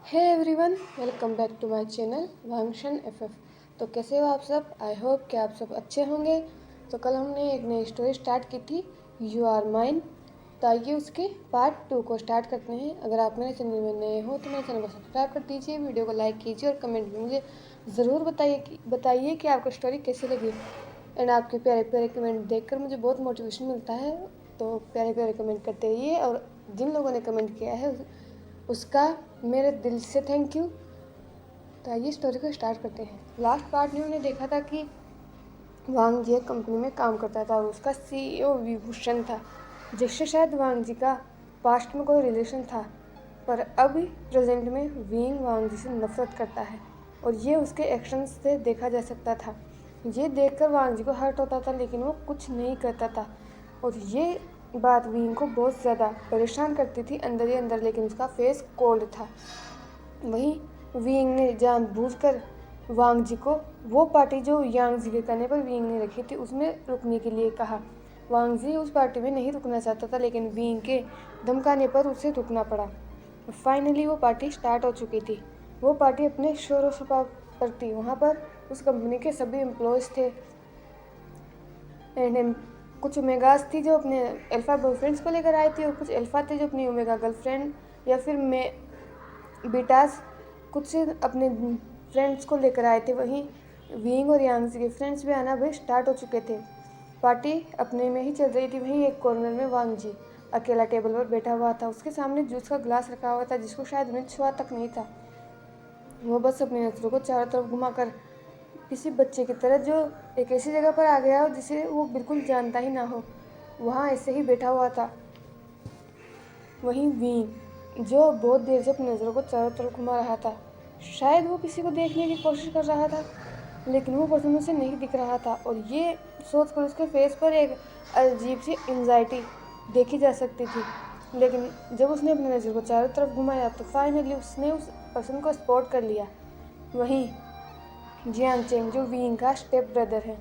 Hey everyone, welcome back to my channel Wangshan FF. तो कैसे हो आप सब? आई होप कि आप सब अच्छे होंगे। तो कल हमने एक नई स्टोरी स्टार्ट की थी, यू आर माइन। तो आइए उसके पार्ट 2 को स्टार्ट करते हैं। अगर आप मेरे चैनल में नए हो तो मेरे चैनल को सब्सक्राइब कर दीजिए, वीडियो को लाइक कीजिए और कमेंट में मुझे ज़रूर बताइए कि आपको स्टोरी कैसी लगी। एंड आपके प्यारे प्यारे कमेंट देखकर मुझे बहुत मोटिवेशन मिलता है। तो प्यारे प्यारे कमेंट करते रहिए, और जिन लोगों ने कमेंट किया है उसका मेरे दिल से थैंक यू। तो आइए स्टोरी को स्टार्ट करते हैं। लास्ट पार्ट में हमने देखा था कि वांग जी एक कंपनी में काम करता था और उसका सीईओ विभूषण था, जिससे शायद वांग जी का पास्ट में कोई रिलेशन था। पर अभी प्रेजेंट में विंग वांग जी से नफरत करता है और ये उसके एक्शंस से देखा जा सकता था। ये देखकर वांग जी को हर्ट होता था, लेकिन वो कुछ नहीं करता था। और ये बात विंग को बहुत ज़्यादा परेशान करती थी अंदर ही अंदर, लेकिन उसका फेस कोल्ड था। वहीं विंग ने जानबूझकर वांग जी को वो पार्टी जो यांग जी के कहने पर विंग ने रखी थी उसमें रुकने के लिए कहा। वांग जी उस पार्टी में नहीं रुकना चाहता था, लेकिन विंग के धमकाने पर उसे रुकना पड़ा। फाइनली वो पार्टी स्टार्ट हो चुकी थी। वो पार्टी अपने शोर शराबा पर थी। वहाँ पर उस कंपनी के सभी एम्प्लॉयज़ थे एंड कुछ ओमेगास थी जो अपने अल्फ़ा बॉयफ्रेंड्स को लेकर आई थी, और कुछ अल्फ़ा थे जो अपनी ओमेगा गर्लफ्रेंड या फिर बीटास कुछ अपने फ्रेंड्स को लेकर आए थे। वहीं विंग और यांग के फ्रेंड्स भी आना भी स्टार्ट हो चुके थे। पार्टी अपने में ही चल रही थी। वहीं एक कॉर्नर में वांग जी अकेला टेबल पर बैठा हुआ था। उसके सामने जूस का ग्लास रखा हुआ था, जिसको शायद उन्हें छुआ तक नहीं था। वो बस अपनी नजरों को चारों तरफ घुमाकर किसी बच्चे की तरह जो एक ऐसी जगह पर आ गया हो जिसे वो बिल्कुल जानता ही ना हो, वहाँ ऐसे ही बैठा हुआ था। वहीं विंग जो बहुत देर से अपनी नज़रों को चारों तरफ घुमा रहा था, शायद वो किसी को देखने की कोशिश कर रहा था, लेकिन वो पर्सन उसे नहीं दिख रहा था। और ये सोचकर उसके फेस पर एक अजीब सी एंजाइटी देखी जा सकती थी। लेकिन जब उसने अपनी नज़र को चारों तरफ घुमाया तो फाइनली उसने उस पर्सन को स्पॉट कर लिया। वहीं जियांग चेंग जो विंग का स्टेप ब्रदर है,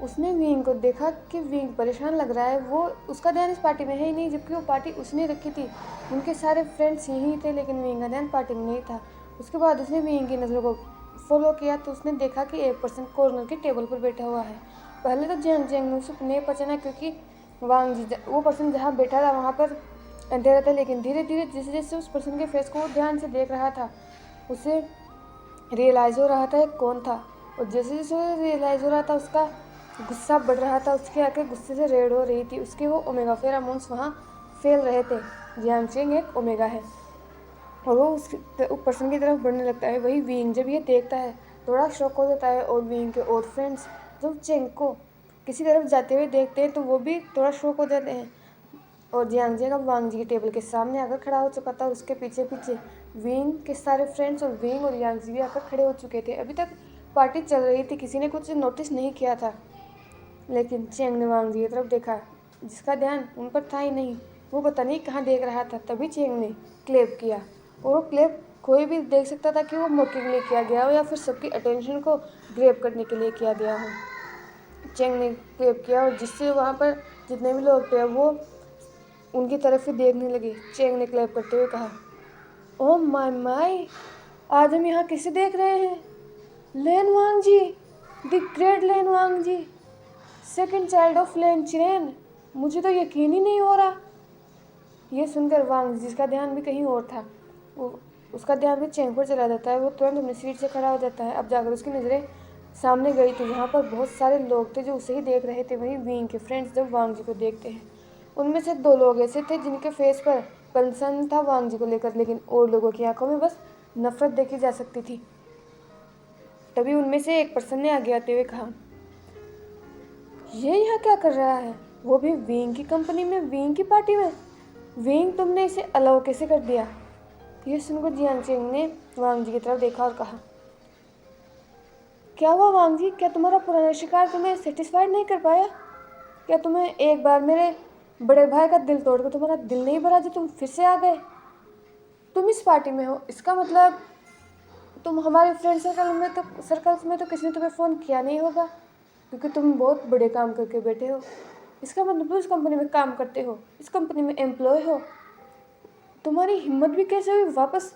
उसने विंग को देखा कि विंग परेशान लग रहा है। वो उसका ध्यान इस पार्टी में है ही नहीं, जबकि वो पार्टी उसने रखी थी। उनके सारे फ्रेंड्स यहीं थे, लेकिन विंग का ध्यान पार्टी में नहीं था। उसके बाद उसने विंग की नज़रों को फॉलो किया तो उसने देखा कि एक पर्सन कॉर्नर के टेबल पर बैठा हुआ है। पहले तो जियांग चेंग ने उसे नहीं पहचाना, क्योंकि वांग जी वो पर्सन जहाँ बैठा था वहाँ पर अंधेरा था। लेकिन धीरे धीरे जैसे जैसे उस पर्सन के फेस को वो ध्यान से देख रहा था, उसे रियलाइज़ हो रहा था एक कौन था। और जैसे जैसे रियलाइज़ हो रहा था, उसका गुस्सा बढ़ रहा था। उसकी आंखें गुस्से से रेड हो रही थी। उसके वो ओमेगा फेरामोन्स वहाँ फैल रहे थे। जियांग चेंग एक ओमेगा है और वो उस पर्सन की तरफ बढ़ने लगता है। वही विंग जब ये देखता है थोड़ा शॉक हो जाता है, और विंग के और फ्रेंड्स जब चेंग को किसी तरफ जाते हुए देखते हैं तो वो भी थोड़ा शॉक हो जाते हैं। और जियांग चेंग अब वांग जी के टेबल के सामने आकर खड़ा हो चुका था, और उसके पीछे पीछे विंग के सारे फ्रेंड्स और विंग और यांग जी भी आकर खड़े हो चुके थे। अभी तक पार्टी चल रही थी, किसी ने कुछ नोटिस नहीं किया था, लेकिन चेंग ने वांग जी की तरफ देखा, जिसका ध्यान उन पर था ही नहीं। वो पता नहीं कहाँ देख रहा था। तभी चेंग ने क्लैप किया, और वो क्लैप कोई भी देख सकता था कि वो मौके के लिए किया गया हो या फिर सबकी अटेंशन को ग्रैब करने के लिए किया गया हो। चेंग ने क्लैप किया, और जिससे वहाँ पर जितने भी लोग थे वो उनकी तरफ ही देखने लगे। चेंग ने क्लैप करते हुए कहा, ओह माय माय, आज हम यहाँ किसे देख रहे हैं? Lan Wangji, the great Lan Wangji, second child of Lan Qiren. मुझे तो यकीन ही नहीं हो रहा। ये सुनकर वांग जिसका ध्यान भी कहीं और था, वो उसका ध्यान भी चेंग पर चला जाता है। वो तुरंत अपनी सीट से खड़ा हो जाता है। अब जाकर उसकी नज़रें सामने गई थी, जहाँ पर बहुत सारे लोग थे जो उसे ही देख रहे थे। वहीं विंग के फ्रेंड्स जब वांग जी को देखते हैं, उनमें से 2 लोग ऐसे थे जिनके फेस पर कंसर्न था वांग जी को लेकर, लेकिन और लोगों की आंखों में बस नफरत देखी जा सकती थी। तभी उनमें से एक पर्सन ने आगे आते हुए कहा, ये यहाँ क्या कर रहा है? वो भी विंग की कंपनी में, विंग की पार्टी में। विंग, तुमने इसे अलाउ कैसे कर दिया? ये सुनकर जियांग चेंग ने वांग जी की तरफ देखा और कहा, क्या हुआ वांग जी? क्या तुम्हारा पुराना शिकार तुम्हें सेटिस्फाइड नहीं कर पाया? क्या तुम्हें एक बार मेरे बड़े भाई का दिल तोड़कर तुम्हारा दिल नहीं भरा जो तुम फिर से आ गए? तुम इस पार्टी में हो, इसका मतलब तुम हमारे फ्रेंड सर्कल्स में तो किसी ने तुम्हें फ़ोन किया नहीं होगा, क्योंकि तुम बहुत बड़े काम करके बैठे हो। इसका मतलब तुम इस कंपनी में काम करते हो, इस कंपनी में एम्प्लॉय हो। तुम्हारी हिम्मत भी कैसे हुई वापस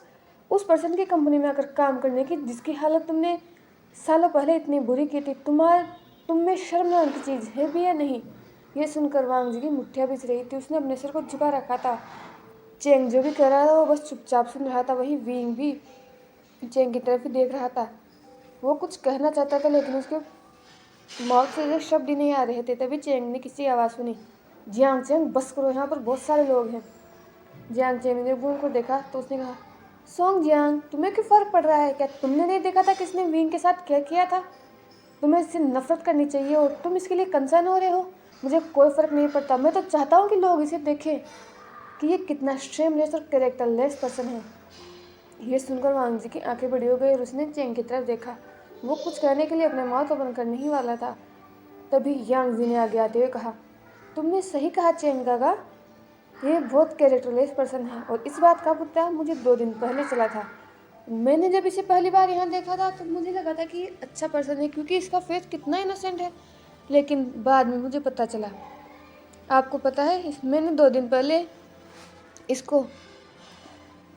उस पर्सन की कंपनी में आकर काम करने की जिसकी हालत तुमने सालों पहले इतनी बुरी की थी। तुम में शर्म नाम की चीज़ है भी या नहीं? ये सुनकर वांग जी की मुठ्ठियाँ भिज रही थी। उसने अपने सिर को झुका रखा था। चेंग जो भी कर रहा था वो बस चुपचाप सुन रहा था। वहीं विंग भी चेंग की तरफ ही देख रहा था। वो कुछ कहना चाहता था लेकिन उसके माउथ से शब्द ही नहीं आ रहे थे। तभी चेंग ने किसी आवाज़ सुनी, जियांग चेंग बस करो, यहाँ पर बहुत सारे लोग हैं। जियांग चेंग ने बूंद को देखा तो उसने कहा, सोंग जियांग, तुम्हें क्यों फ़र्क पड़ रहा है? क्या तुमने नहीं देखा था किसने विंग के साथ क्या किया था? तुम्हें इससे नफरत करनी चाहिए और तुम इसके लिए कंसर्न हो रहे हो। मुझे कोई फ़र्क नहीं पड़ता। मैं तो चाहता हूँ कि लोग इसे देखें कि ये कितना शेमलेस और कैरेक्टरलेस पर्सन है। ये सुनकर वांग जी की आंखें बड़ी हो गई और उसने चेंग की तरफ देखा। वो कुछ कहने के लिए अपने माउथ ओपन करने ही वाला था। तभी यांग जी ने आगे आते हुए कहा, तुमने सही कहा चेंग गागा, ये बहुत कैरेक्टरलेस पर्सन है और इस बात का पता मुझे 2 दिन पहले चला था। मैंने जब इसे पहली बार यहाँ देखा था तो मुझे लगा था कि ये अच्छा पर्सन है क्योंकि इसका फेस कितना इनोसेंट है, लेकिन बाद में मुझे पता चला। आपको पता है, मैंने 2 दिन पहले इसको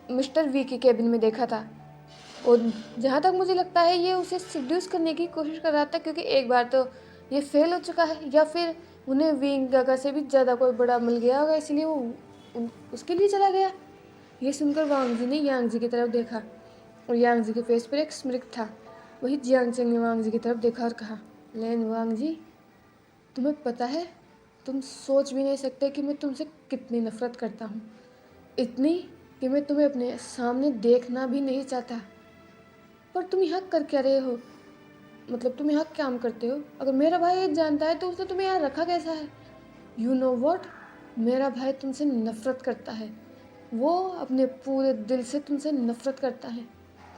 मिस्टर वी की केबिन में देखा था और जहाँ तक मुझे लगता है ये उसे सिड्यूस करने की कोशिश कर रहा था, क्योंकि एक बार तो ये फेल हो चुका है या फिर उन्हें विंग गागा से भी ज़्यादा कोई बड़ा मिल गया होगा, इसलिए वो उसके लिए चला गया। ये सुनकर वांग जी ने यांग जी की तरफ देखा और यांग जी के फेस पर एक स्मित था। वही जियांग चेंग ने वांग जी की तरफ देखा और कहा, लेन वांग जी, तुम्हें पता है, तुम सोच भी नहीं सकते कि मैं तुमसे कितनी नफरत करता हूँ। इतनी कि मैं तुम्हें अपने सामने देखना भी नहीं चाहता। पर तुम यहाँ कर क्या रहे हो? मतलब तुम यहाँ काम करते हो? अगर मेरा भाई ये जानता है तो उसने तुम्हें यहाँ रखा कैसा है? यू नो वॉट, मेरा भाई तुमसे नफरत करता है। वो अपने पूरे दिल से तुमसे नफरत करता है।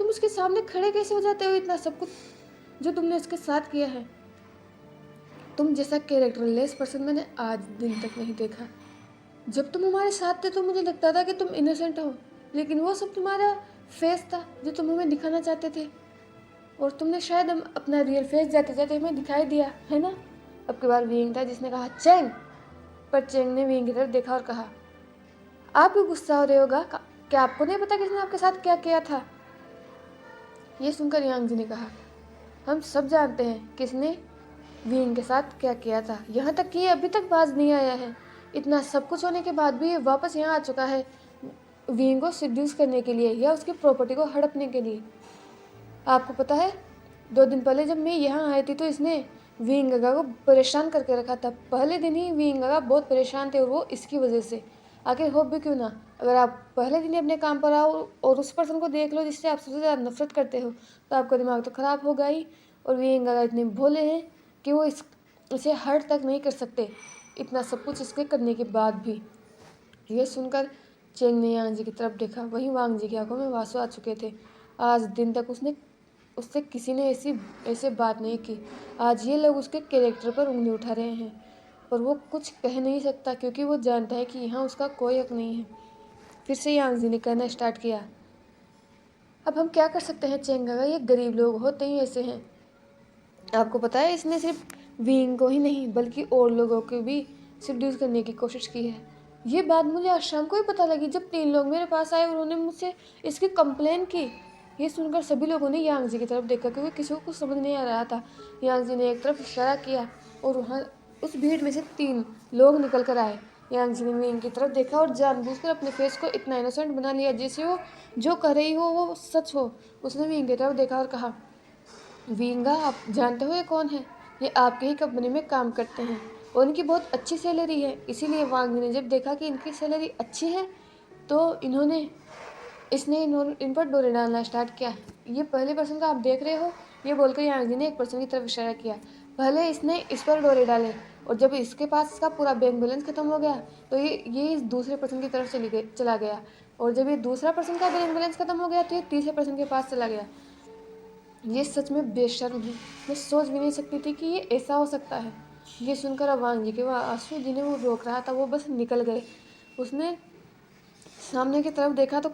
तुम उसके सामने खड़े कैसे हो जाते हो इतना सब कुछ जो तुमने उसके साथ किया है? तुम जैसा कैरेक्टरलेस पर्सन मैंने आज दिन तक नहीं देखा। जब तुम हमारे साथ थे तो मुझे लगता था कि तुम इनोसेंट हो, लेकिन वो सब तुम्हारा फेस था जो तुम हमें दिखाना चाहते थे और तुमने शायद हम अपना रियल फेस जाते जाते हमें दिखाई दिया है ना। अब की बार विंग था जिसने कहा चेंग, पर चेंग ने विंग की तरफ देखा और कहा, आप क्यों गुस्सा हो रहे होगा? क्या आपको नहीं पता किसने आपके साथ क्या किया था? ये सुनकर यांग जी ने कहा, हम सब जानते हैं किसने विंग के साथ क्या किया था। यहाँ तक कि ये अभी तक बाज नहीं आया है। इतना सब कुछ होने के बाद भी ये वापस यहाँ आ चुका है विंग को सिड्यूस करने के लिए या उसकी प्रॉपर्टी को हड़पने के लिए। आपको पता है, 2 दिन पहले जब मैं यहाँ आई थी तो इसने विंग गागा को परेशान करके रखा था। पहले दिन ही विंग गागा बहुत परेशान थे और वो इसकी वजह से। आखिर हो भी क्यों ना, अगर आप पहले दिन ही अपने काम पर आओ और उस पर्सन को देख लो जिससे आप सबसे ज़्यादा नफरत करते हो, तो आपका दिमाग तो ख़राब होगा ही। और विंग गागा इतने भोले हैं कि वो इसे हर्ट तक नहीं कर सकते, इतना सब कुछ इसके करने के बाद भी। ये सुनकर चेंग ने यांग जी की तरफ देखा। वहीं वांग जी की आंखों में आंसू आ चुके थे। आज दिन तक उससे किसी ने ऐसे बात नहीं की। आज ये लोग उसके कैरेक्टर पर उंगली उठा रहे हैं, पर वो कुछ कह नहीं सकता क्योंकि वो जानता है कि यहाँ उसका कोई हक नहीं है। फिर से यांग जी ने कहना स्टार्ट किया, अब हम क्या कर सकते हैं चेंग गागा, ये गरीब लोग होते ही ऐसे हैं। आपको पता है, इसने सिर्फ विंग को ही नहीं बल्कि और लोगों को भी सिड्यूस करने की कोशिश की है। ये बात मुझे आज शाम को ही पता लगी जब 3 लोग मेरे पास आए और उन्होंने मुझसे इसकी कंप्लेन की। ये सुनकर सभी लोगों ने यांग जी की तरफ देखा क्योंकि किसी को कुछ समझ नहीं आ रहा था। यांग जी ने एक तरफ इशारा किया और वहाँ उस भीड़ में से 3 लोग निकल कर आए। यांग जी ने विंग की तरफ देखा और जानबूझकर अपने फेस को इतना इनोसेंट बना लिया जैसे वो जो कह रही हो वो सच हो। उसने विंग की तरफ देखा और कहा, विंगा, आप जानते हो ये कौन है? ये आपके ही कंपनी में काम करते हैं और इनकी बहुत अच्छी सैलरी है। इसीलिए वांग ने जब देखा कि इनकी सैलरी अच्छी है तो इसने इन पर डोरे डालना स्टार्ट किया। ये पहले पर्सन का आप देख रहे हो, ये बोलकर यांग जी ने एक पर्सन की तरफ इशारा किया। पहले इसने इस पर डोरे डाले और जब इसके पास इसका पूरा बैंक बैलेंस खत्म हो गया तो ये इस दूसरे पर्सन की तरफ चला गया और जब ये दूसरा पर्सन का बैंक बैलेंस खत्म हो गया तो ये तीसरे पर्सन के पास चला गया। ये सच में बेशर्म है। मैं सोच भी नहीं सकती थी कि ये ऐसा हो सकता है। ये सुनकर अब वांग जी के वह आंसू जिन्हें वो रोक रहा था वो बस निकल गए। उसने सामने की तरफ देखा तो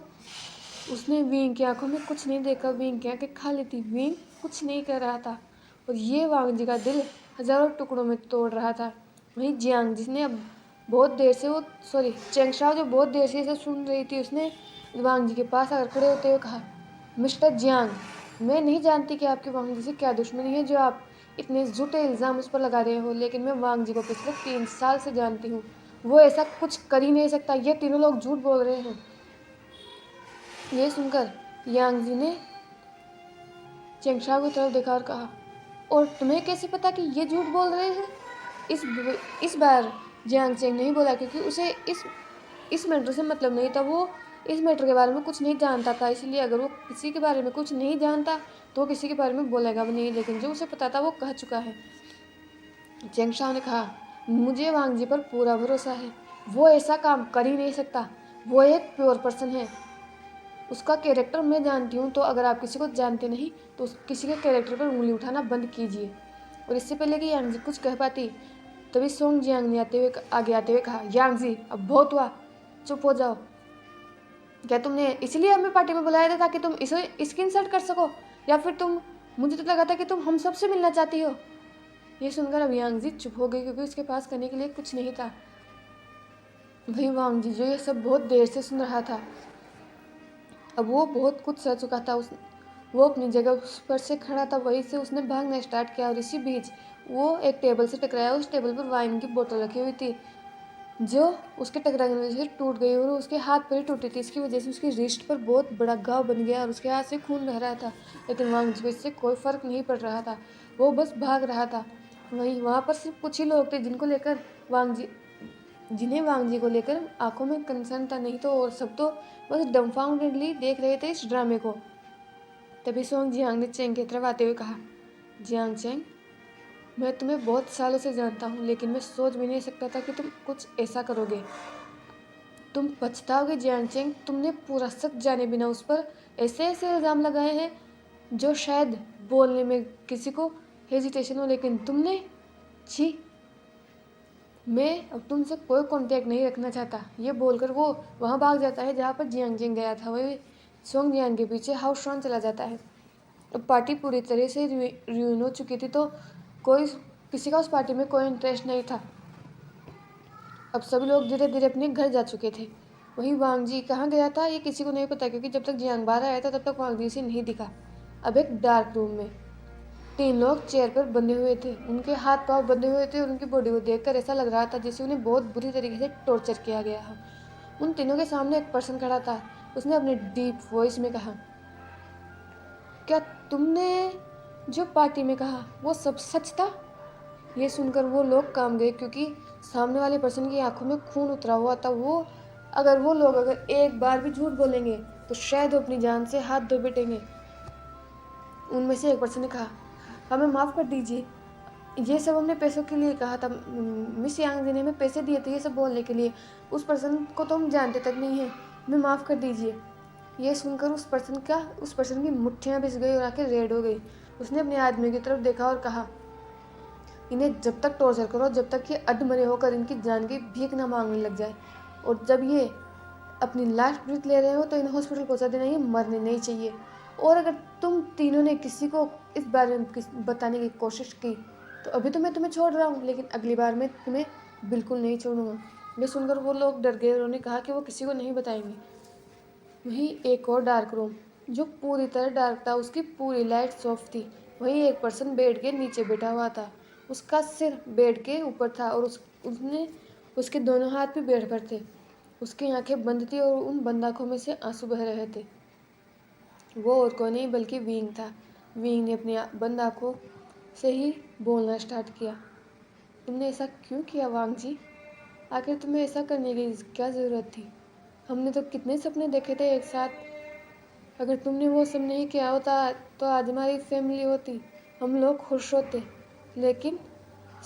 उसने विंग की आंखों में कुछ नहीं देखा। विंग की आंखें खाली थी। विंग कुछ नहीं कर रहा था और ये वांग जी का दिल हजारों टुकड़ों में तोड़ रहा था। वहीं जियांग जिसने अब बहुत देर से चेंग शाओ जो बहुत देर से इसे सुन रही थी, उसने वांग जी के पास आकर खड़े होते हुए कहा, मिस्टर जियांग, मैं नहीं जानती कि आपकी वांग जी से क्या दुश्मनी है जो आप इतने झूठे इल्ज़ाम उस पर लगा रहे हो, लेकिन मैं वांग जी को पिछले 3 साल से जानती हूँ। वो ऐसा कुछ कर ही नहीं सकता। ये तीनों लोग झूठ बोल रहे हैं। ये सुनकर यांग जी ने चेंगशाओ की तरफ देखा और कहा, और तुम्हें कैसे पता कि ये झूठ बोल रहे हैं? इस बार जियांग चेंग नहीं बोला, क्योंकि उसे इस मैटर से मतलब नहीं था। वो इस मैटर के बारे में कुछ नहीं जानता था, इसलिए अगर वो किसी के बारे में कुछ नहीं जानता तो किसी के बारे में बोलेगा भी नहीं, लेकिन जो उसे पता था वो कह चुका है। चेंगशाओ ने कहा, मुझे वांग जी पर पूरा भरोसा है। वो ऐसा काम कर ही नहीं सकता। वो एक प्योर पर्सन है। उसका कैरेक्टर मैं जानती हूँ, तो अगर आप किसी को जानते नहीं तो किसी के कैरेक्टर पर उंगली उठाना बंद कीजिए। और इससे पहले कि यांग जी कुछ कह पाती, तभी सोंग जियांग ने आगे आते हुए कहा, यांग जी अब बहुत हुआ, चुप हो जाओ। क्या तुमने इसलिए हमें पार्टी में बुलाया था ताकि तुम इसकी इंसल्ट कर सको, या फिर मुझे तो लगा था कि तुम हम सबसे मिलना चाहती हो। ये सुनकर अब यांग जी चुप हो गई, क्योंकि उसके पास करने के लिए कुछ नहीं था। वही वांग जी जो ये सब बहुत देर से सुन रहा था, अब वो बहुत कुछ सह चुका था। वो अपनी जगह पर से खड़ा था, वहीं से उसने भागना स्टार्ट किया और इसी बीच वो एक टेबल से टकराया। उस टेबल पर वाइन की बोतल रखी हुई थी, जो उसके टकराने की वजह से टूट गई और उसके हाथ पर ही टूटी थी। इसकी वजह से उसकी रिस्ट पर बहुत बड़ा घाव बन गया और उसके हाथ से खून बह रहा था, लेकिन वांग जी को इससे कोई फ़र्क नहीं पड़ रहा था। वो बस भाग रहा था। वहाँ पर सिर्फ कुछ ही लोग थे जिन्हें वांग जी को लेकर आंखों में कंसर्न था, नहीं तो और सब तो बस डम्फाउंडेडली देख रहे थे इस ड्रामे को। तभी सोंग जियांग ने चेंग की तरफ आते हुए कहा, जियांग चेंग, मैं तुम्हें बहुत सालों से जानता हूँ, लेकिन मैं सोच भी नहीं सकता था कि तुम कुछ ऐसा करोगे। तुम पछताओगे जियांग चेंग। तुमने पूरा सच जाने बिना उस पर ऐसे ऐसे इल्ज़ाम लगाए हैं जो शायद बोलने में किसी को हेजिटेशन हो, लेकिन तुमने, छी, मैं अब तुमसे कोई कांटेक्ट नहीं रखना चाहता। ये बोलकर वो वहाँ भाग जाता है जहाँ पर जियांग चेंग गया था। वही सोंग जियांग के पीछे हाउस शॉन चला जाता है। अब पार्टी पूरी तरह से रियून हो चुकी थी, तो किसी का उस पार्टी में कोई इंटरेस्ट नहीं था। अब सभी लोग धीरे धीरे अपने घर जा चुके थे। वहीं वांग जी कहाँ गया था ये किसी को नहीं पता, क्योंकि जब तक जियांग बाहर आया था तब तक वांग जी उसे नहीं दिखा। अब एक डार्क रूम में 3 लोग चेयर पर बंधे हुए थे। उनके हाथ पांव बंधे हुए थे और उनकी बॉडी को देखकर ऐसा लग रहा था जैसे उन्हें बहुत बुरी तरीके से टॉर्चर किया गया है। उन तीनों के सामने एक पर्सन खड़ा था। उसने अपने डीप वॉइस में कहा, क्या तुमने जो पार्टी में कहा वो सब सच था? ये सुनकर वो लोग काम गए, क्योंकि सामने वाले पर्सन की आंखों में खून उतरा हुआ था। वो लोग अगर एक बार भी झूठ बोलेंगे तो शायद वो अपनी जान से हाथ धो बैठेंगे। उनमें से एक पर्सन ने कहा, हमें माफ़ कर दीजिए, ये सब हमने पैसों के लिए कहा था। मिस यांग जी ने हमें पैसे दिए थे ये सब बोलने के लिए। उस पर्सन को तो हम जानते तक नहीं हैं, हमें माफ़ कर दीजिए। ये सुनकर उस पर्सन की मुट्ठियाँ भिस गई और आंखें रेड हो गई। उसने अपने आदमी की तरफ देखा और कहा, इन्हें जब तक टॉर्चर करो जब तक ये अधमरे होकर इनकी जान की भीख ना मांगने लग जाए, और जब ये अपनी लास्ट ब्रीथ ले रहे हो तो इन्हें हॉस्पिटल पहुंचा देना, ये मरने नहीं चाहिए। और अगर तुम तीनों ने किसी को इस बारे में बताने की कोशिश की तो अभी तो मैं तुम्हें छोड़ रहा हूँ, लेकिन अगली बार मैं तुम्हें बिल्कुल नहीं छोड़ूंगा। ये सुनकर वो लोग डर गए और उन्होंने कहा कि वो किसी को नहीं बताएंगे। वहीं एक और डार्क रूम जो पूरी तरह डार्क था, उसकी पूरी लाइट्स ऑफ थी। वहीं एक पर्सन बेड के नीचे बैठा हुआ था। उसका सिर बेड के ऊपर था और उसके दोनों हाथ भी बेड पर थे। उसकी आंखें बंद थी और उन बंद आँखों में से आंसू बह रहे थे। वो और कोई नहीं बल्कि विंग था। विंग ने अपनी बंद आँखों से ही बोलना स्टार्ट किया, तुमने ऐसा क्यों किया वांग जी? आखिर तुम्हें ऐसा करने की क्या ज़रूरत थी? हमने तो कितने सपने देखे थे एक साथ। अगर तुमने वो सब नहीं किया होता तो आज हमारी फैमिली होती, हम लोग खुश होते, लेकिन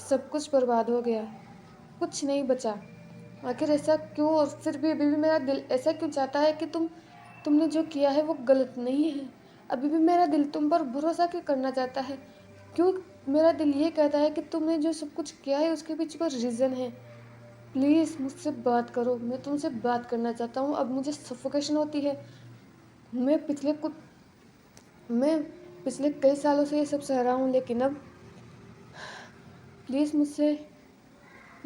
सब कुछ बर्बाद हो गया, कुछ नहीं बचा। आखिर ऐसा क्यों? और फिर भी अभी भी मेरा दिल ऐसा क्यों चाहता है कि तुमने जो किया है वो गलत नहीं है। अभी भी मेरा दिल तुम पर भरोसा क्यों करना चाहता है? क्यों मेरा दिल ये कहता है कि तुमने जो सब कुछ किया है उसके पीछे कोई रीज़न है। प्लीज़ मुझसे बात करो, मैं तुमसे बात करना चाहता हूँ। अब मुझे सफोकेशन होती है। मैं पिछले कई सालों से ये सब सह रहा हूँ, लेकिन अब प्लीज़ मुझसे।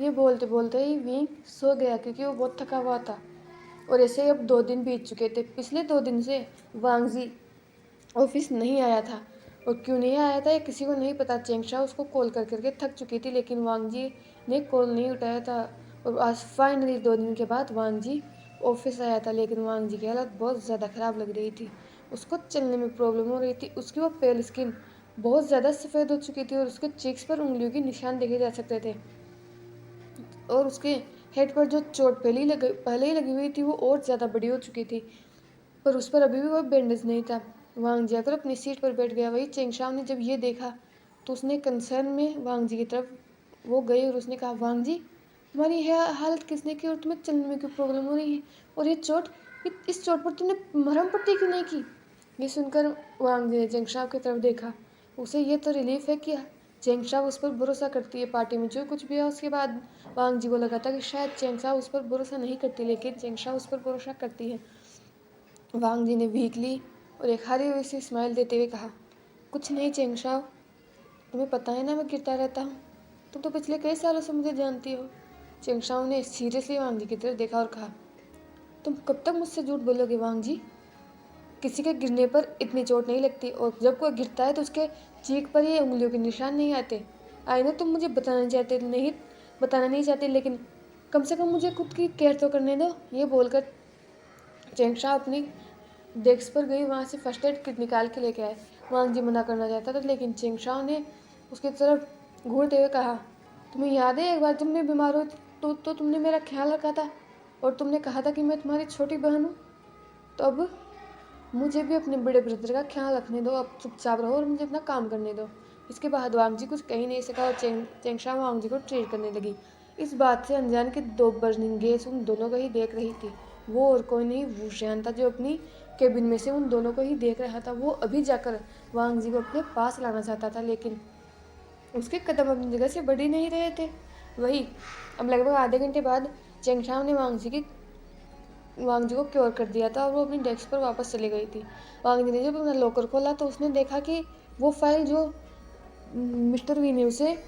ये बोलते बोलते ही विंग सो गया, क्योंकि वो बहुत थका हुआ था। और ऐसे ही अब 2 दिन बीत चुके थे। पिछले 2 दिन से वांग जी ऑफिस नहीं आया था। और क्यों नहीं आया था ये किसी को नहीं पता। चेंगशा उसको कॉल कर करके थक चुकी थी, लेकिन वांग जी ने कॉल नहीं उठाया था। और आज फाइनली 2 दिन के बाद वांग जी ऑफिस आया था, लेकिन वांग जी की हालत बहुत ज़्यादा ख़राब लग रही थी। उसको चलने में प्रॉब्लम हो रही थी। उसकी वो पेल स्किन बहुत ज़्यादा सफ़ेद हो चुकी थी और उसके चीक्स पर उंगलियों के निशान देखे जा सकते थे। और उसके हेड पर जो चोट पहले ही लगी हुई थी वो और ज़्यादा बड़ी हो चुकी थी, पर उस पर अभी भी कोई बैंडेज नहीं था। वांग जी आकर अपनी सीट पर बैठ गया। वही चेंगशाओ ने जब ये देखा तो उसने कंसर्न में वांग जी की तरफ वो गई और उसने कहा, वांग जी तुम्हारी यह हालत किसने की और तुम्हें चलने में क्यों प्रॉब्लम हो रही है, और ये चोट, इस चोट पर तुमने मरहम पट्टी क्यों नहीं की। ये सुनकर वांग जी ने चेंगशाओ की तरफ देखा। उसे ये तो रिलीफ है कि चेंगशाओ उस पर भरोसा करती है। पार्टी में जो कुछ भी है उसके बाद वांग जी को लगा था कि शायद चेंगशाओ उस पर भरोसा नहीं करती, लेकिन चेंगशाओ उस पर भरोसा करती है। वांग जी ने भीख ली और एक हारी हुई सी स्माइल देते हुए कहा, कुछ नहीं चेंगशाओ, तुम्हें पता है ना मैं गिरता रहता हूँ। तुम तो पिछले कई सालों से मुझे जानती हो। चेंगशाओ ने सीरियसली वांग जी की तरफ देखा और कहा, तुम कब तक मुझसे झूठ बोलोगे वांग जी। किसी के गिरने पर इतनी चोट नहीं लगती, और जब कोई गिरता है तो उसके चीख पर ये उंगलियों के निशान नहीं आते। आईना तुम मुझे बताना नहीं चाहते, लेकिन कम से कम मुझे खुद की केयर तो करने दो। ये बोलकर चेंगशाओ अपनी डेस्क पर गई, वहाँ से फर्स्ट एड किट निकाल के लेके आए। वांग जी मना करना चाहता था, लेकिन चेंगशाओ ने उसकी तरफ घूरते हुए कहा, तुम्हें याद है एक बार जब मैं बीमार हुई तो तुमने मेरा ख्याल रखा था और तुमने कहा था कि मैं तुम्हारी छोटी बहन हूँ। तो अब मुझे भी अपने बड़े ब्रदर का ख्याल रखने दो। अब चुपचाप रहो और मुझे अपना काम करने दो। इसके बाद वांग जी कुछ कही नहीं सका और चेंगशाओ वांग जी को ट्रीट करने लगी। इस बात से अनजान के 2 बर्निंग गैस उन दोनों को ही देख रही थी। वो और कोई नहीं वुशियान था, जो अपनी केबिन में से उन दोनों को ही देख रहा था। वो अभी जाकर वांग जी को अपने पास लाना चाहता था, लेकिन उसके कदम अपनी जगह से बढ़ ही नहीं रहे थे। वही अब लगभग आधे घंटे बाद चेंगशाओ ने वांग जी को क्योर कर दिया था और वो अपनी डेस्क पर वापस चली गई थी। वांग जी ने जब अपना लॉकर खोला तो उसने देखा कि वो फाइल जो मिस्टर वी ने उसे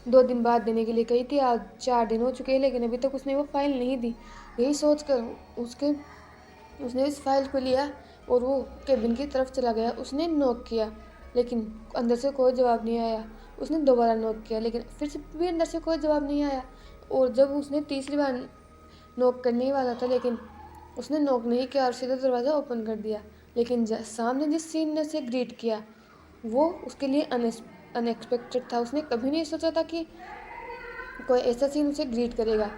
2 दिन बाद देने के लिए कही थी, आज 4 दिन हो चुके हैं, लेकिन अभी तक उसने वो फाइल नहीं दी। यही सोचकर उसने इस फाइल को लिया और वो केबिन की तरफ चला गया। उसने नॉक किया, लेकिन अंदर से कोई जवाब नहीं आया। उसने दोबारा नॉक किया, लेकिन फिर से भी अंदर से कोई जवाब नहीं आया। और जब उसने तीसरी बार नॉक करने ही वाला था, लेकिन उसने नॉक नहीं किया और सीधा दरवाज़ा ओपन कर दिया। लेकिन सामने जिस सीन ने उसे ग्रीट किया वो उसके लिए अनएक्सपेक्टेड था। उसने कभी नहीं सोचा था कि कोई ऐसा सीन उसे ग्रीट करेगा।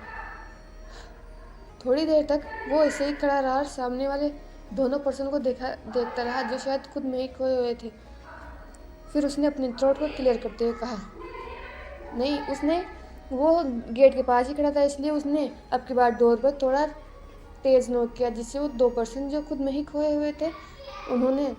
थोड़ी देर तक वो ऐसे ही खड़ा रहा और सामने वाले दोनों पर्सन को देखता रहा, जो शायद खुद में ही खोए हुए थे। फिर उसने अपने थ्रोट को क्लियर करते हुए कहा, नहीं, उसने वो गेट के पास ही खड़ा था, इसलिए उसने अब की बार डोर पर थोड़ा तेज नॉक किया, जिससे वो 2 पर्सन जो खुद में ही खोए हुए थे उन्होंने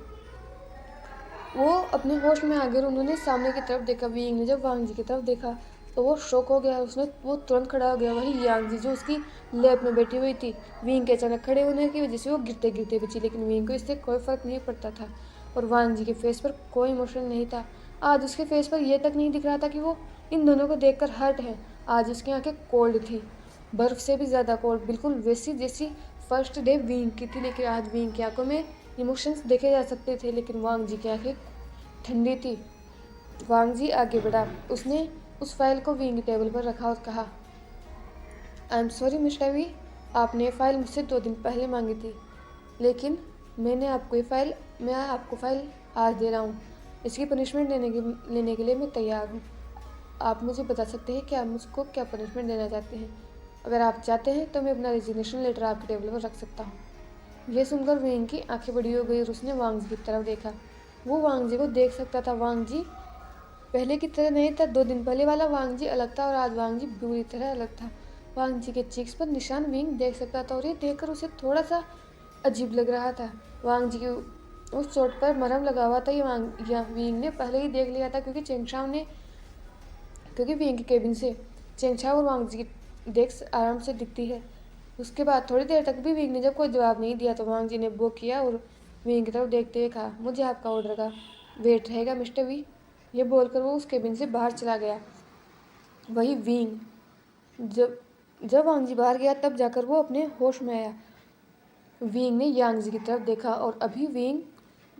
वो अपने होश में आ गए और उन्होंने सामने की तरफ देखा। विंग ने जब वांग जी की तरफ देखा तो वो शॉक हो गया। वो तुरंत खड़ा हो गया। वही यांग जी जो उसकी लैब में बैठी हुई थी, विंग के अचानक खड़े होने की वजह से वो गिरते गिरते बची, लेकिन विंग को इससे कोई फर्क नहीं पड़ता था और वांग जी के फेस पर कोई इमोशन नहीं था। आज उसके फेस पर यह तक नहीं दिख रहा था कि वो इन दोनों को देखकर हर्ट है। आज उसकी आंखें कोल्ड थी, बर्फ से भी ज़्यादा कोल्ड, बिल्कुल वैसी जैसी फर्स्ट डे विंग की थी। लेकिन आज विंग की आंखों में इमोशंस देखे जा सकते थे, लेकिन वांग जी की आंखें ठंडी थी। वांग जी आगे बढ़ा। उसने उस फाइल को विंग टेबल पर रखा और कहा, I am sorry mister V, आपने ये फाइल मुझसे 2 दिन पहले मांगी थी, लेकिन मैं आपको फाइल आज दे रहा हूँ। इसकी पनिशमेंट लेने के लिए मैं तैयार हूँ। आप मुझे बता सकते हैं कि आप मुझको क्या पनिशमेंट देना चाहते हैं। अगर आप चाहते हैं तो मैं अपना रेजिग्नेशन लेटर आपके टेबल पर रख सकता हूँ। यह सुनकर विंग की आंखें बड़ी हो गई और उसने वांग जी की तरफ देखा। वो वांग जी को देख सकता था। वांग जी पहले की तरह नहीं था। 2 दिन पहले वाला वांग जी अलग था और आज वांग जी बुरी तरह अलग था। वांग जी के चीक्स पर निशान विंग देख सकता था और ये देखकर उसे थोड़ा सा अजीब लग रहा था। वांग जी की उस चोट पर मरहम लगा हुआ था, ये विंग ने पहले ही देख लिया था, क्योंकि विंग की केबिन से चेंगशाओ और वांग जी की डेस्क आराम से दिखती है। उसके बाद थोड़ी देर तक भी विंग ने जब कोई जवाब नहीं दिया तो वांग जी ने वो किया और विंग की तरफ देखते हुए कहा, मुझे आपका ऑर्डर का वेट रहेगा मिस्टर वी। ये बोलकर वो उस केबिन से बाहर चला गया। वही विंग जब जब वांग जी बाहर गया तब जाकर वो अपने होश में आया। विंग ने यांग जी की तरफ देखा और अभी विंग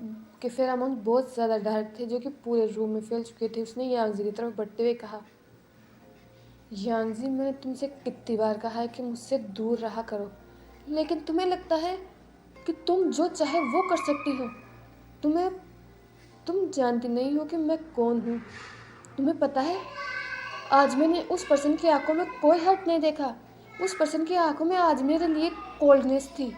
के फेरामोन बहुत ज़्यादा डार्क थे जो कि पूरे रूम में फैल चुके थे। उसने यांगजी की तरफ बढ़ते हुए कहा, यांगजी, मैंने तुमसे कितनी बार कहा है कि मुझसे दूर रहा करो, लेकिन तुम्हें लगता है कि तुम जो चाहे वो कर सकती हो। तुम जानती नहीं हो कि मैं कौन हूँ। तुम्हें पता है, आज मैंने उस पर्सन की आंखों में कोई हर्ट नहीं देखा। उस पर्सन की आंखों में आज मेरे लिए कोल्डनेस थी,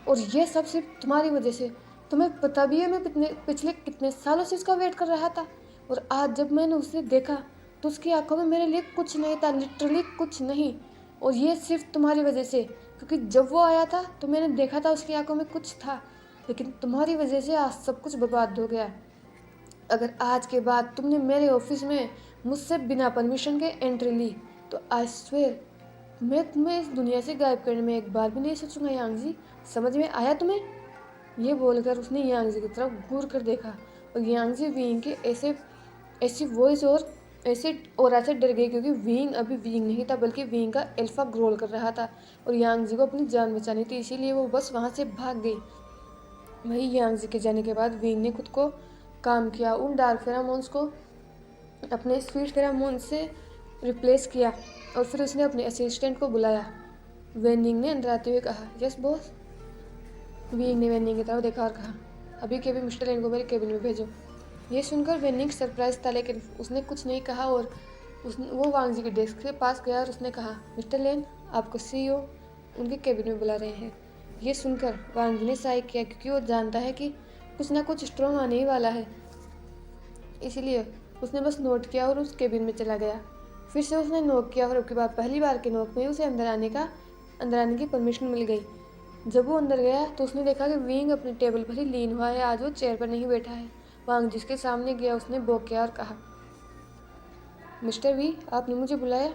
और ये सब सिर्फ तुम्हारी वजह से। तुम्हें पता भी है मैं पिछले कितने सालों से इसका वेट कर रहा था, और आज जब मैंने उसे देखा तो उसकी आंखों में मेरे लिए कुछ नहीं था, लिटरली कुछ नहीं। और ये सिर्फ तुम्हारी वजह से, क्योंकि जब वो आया था तो मैंने देखा था उसकी आंखों में कुछ था, लेकिन तुम्हारी वजह से आज सब कुछ बर्बाद हो गया। अगर आज के बाद तुमने मेरे ऑफिस में मुझसे बिना परमिशन के एंट्री ली तो आई स्वेयर मैं तुम्हें इस दुनिया से गायब करने में एक बार भी नहीं सोचूंगा। यांगजी, समझ में आया तुम्हें? ये बोलकर उसने यांगजी की तरफ घूर कर देखा, और यांगजी विंग के ऐसी वॉइस और ऐसे और से डर गई, क्योंकि विंग अभी विंग नहीं था बल्कि विंग का अल्फा ग्रोल कर रहा था, और यांगजी को अपनी जान बचानी थी, इसीलिए वो बस वहाँ से भाग गई। वही यांगजी के जाने के बाद विंग ने खुद को काम किया, उन डार्क फेरामोन्स को अपने स्वीट फेरामोन से रिप्लेस किया, और फिर उसने अपने असिस्टेंट को बुलाया। वेनिंग ने अंदर आते हुए कहा, यस बॉस। विंग ने वेनिंग की तरफ देखा और कहा, अभी के भी मिस्टर लेन को मेरे केबिन में भेजो। ये सुनकर वेनिंग सरप्राइज था, लेकिन उसने कुछ नहीं कहा, और वो वांगजी के डेस्क के पास गया और उसने कहा, मिस्टर लेन, आपको सीईओ उनके केबिन में बुला रहे हैं। ये सुनकर वांगजी ने साई किया, क्योंकि वो जानता है कि कुछ ना कुछ स्ट्रॉन्ग आने ही वाला है, इसलिए उसने बस नोट किया और उस केबिन में चला गया। फिर से उसने नॉक किया, और अब की बार पहली बार के नॉक में उसे अंदर आने की परमिशन मिल गई। जब वो अंदर गया तो उसने देखा कि विंग अपने टेबल पर ही लीन हुआ है, आज वो चेयर पर नहीं बैठा है। वांग जिसके सामने गया उसने बोक किया और कहा, मिस्टर वी, आपने मुझे बुलाया?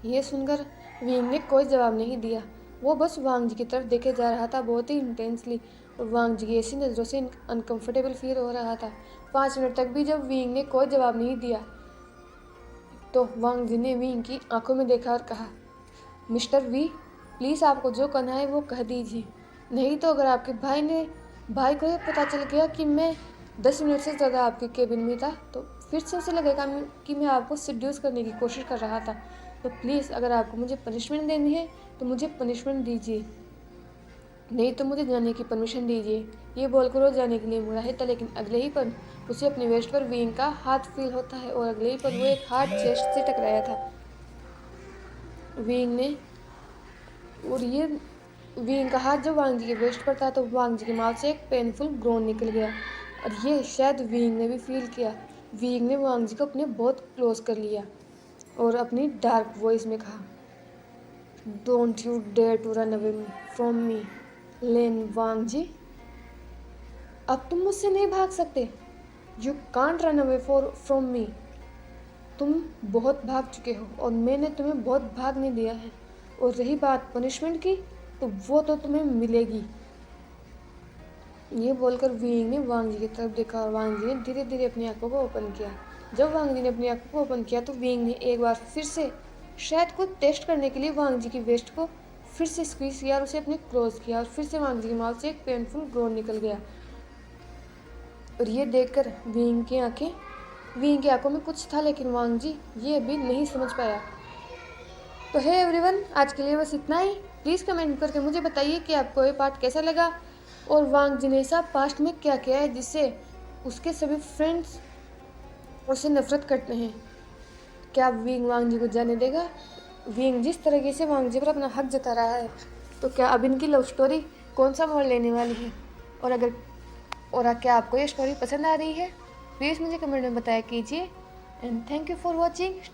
ये सुनकर विंग ने कोई जवाब नहीं दिया, वो बस वांग जी की तरफ देखे जा रहा था बहुत ही इंटेंसली, और वांग जी की ऐसी नज़रों से अनकंफर्टेबल फील हो रहा था। 5 मिनट तक भी जब विंग ने कोई जवाब नहीं दिया तो वांग जी ने विंग की आंखों में देखा और कहा, मिस्टर वी, प्लीज़ आपको जो करना है वो कह दीजिए, नहीं तो अगर आपके भाई को ये पता चल गया कि मैं 10 मिनट से ज़्यादा आपके केबिन में था तो फिर से उसे लगेगा कि मैं आपको सिड्यूस करने की कोशिश कर रहा था। तो प्लीज़ अगर आपको मुझे पनिशमेंट देनी है तो मुझे पनिशमेंट दीजिए, नहीं तो मुझे जाने की परमिशन दीजिए। ये बोलकर वो जाने के लिए मुड़ा है था, लेकिन अगले ही पल उसे अपने वेस्ट पर विंग का हाथ फील होता है, और अगले ही पल वो एक हार्ड चेस्ट से टकराया था विंग ने। और ये विंग का हाथ जब वांग जी के वेस्ट पर था तो वांग जी के माउथ से एक पेनफुल ग्रोन निकल गया, और ये शायद विंग ने भी फील किया। विंग ने वांग जी को अपने बहुत क्लोज कर लिया और अपनी डार्क वॉइस में कहा, don't you dare to run away from me Lan Wangji. अब तुम मुझसे नहीं भाग सकते। You can't run away from me. तुम बहुत भाग चुके हो और मैंने तुम्हें बहुत भागने दिया है, और रही बात पनिशमेंट की तो वो तो तुम्हें मिलेगी। ये बोलकर विंग ने वांग जी की तरफ देखा, और वांग जी ने धीरे धीरे अपनी आंखों को ओपन किया। जब वांग जी ने अपनी आंखों को ओपन किया तो विंग ने एक बार फिर से शायद कुछ टेस्ट करने के लिए वांग जी की वेस्ट को फिर से स्क्वीज किया और उसे अपने क्लोज किया, और फिर से वांग जी के माउथ से एक पेनफुल ग्रोन निकल गया। और ये देखकर विंग की आंखों में कुछ था, लेकिन वांग जी ये अभी नहीं समझ पाया। तो है एवरीवन, आज के लिए बस इतना ही। प्लीज़ कमेंट करके मुझे बताइए कि आपको ये पार्ट कैसा लगा, और वांग जी ने सब पास्ट में क्या किया है जिससे उसके सभी फ्रेंड्स उससे नफरत करते हैं। क्या विंग वांग जी को जाने देगा? विंग जिस तरीके से वांग जी पर अपना हक जता रहा है, तो क्या अब इनकी लव स्टोरी कौन सा मोड़ लेने वाली है? और क्या आपको ये स्टोरी पसंद आ रही है? प्लीज़ मुझे कमेंट में बताया कीजिए। And thank you for watching.